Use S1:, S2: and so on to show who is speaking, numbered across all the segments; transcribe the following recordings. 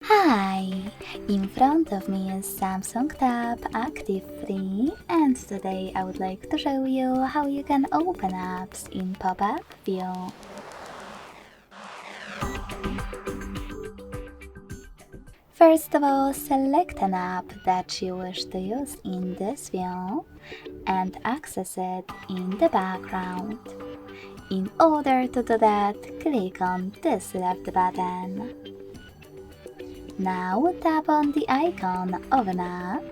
S1: Hi! In front of me is Samsung Tab Active 3 and today I would like to show you how you can open apps in pop-up view. First of all, select an app that you wish to use in this view and access it in the background. In order to do that, click on this left button. Now tap on the icon of an app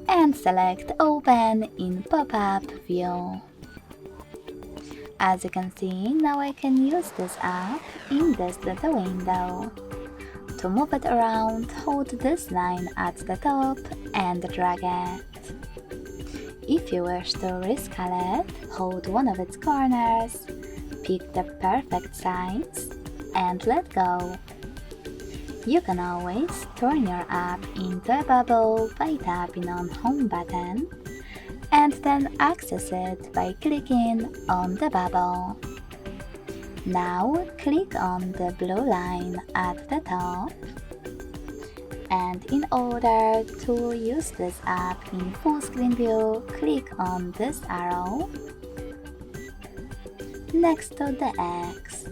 S1: and select Open in Pop-up View. As you can see, now I can use this app in this little window. To move it around, hold this line at the top and drag it. If you wish to rescale it, hold one of its corners, pick the perfect size, and let go. You can always turn your app into a bubble by tapping on Home button and then access it by clicking on the bubble. Now click on the blue line at the top, and in order to use this app in full screen view, click on this arrow next to the X.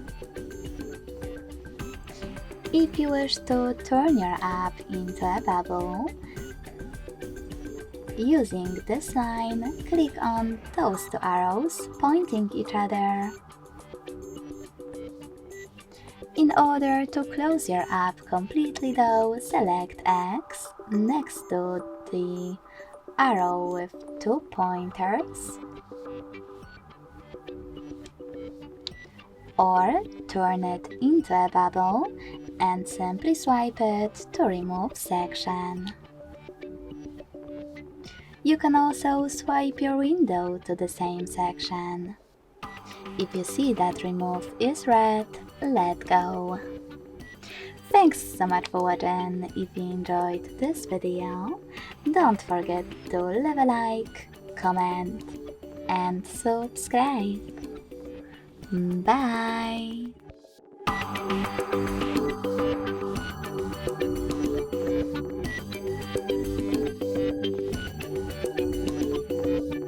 S1: If you wish to turn your app into a bubble, using this line, click on those two arrows pointing each other. In order to close your app completely though, select X next to the arrow with two pointers, or turn it into a bubble and simply swipe it to remove section. You can also swipe your window to the same section. If you see that remove is red, let go. Thanks so much for watching. If you enjoyed this video, don't forget to leave a like, comment and subscribe. Bye!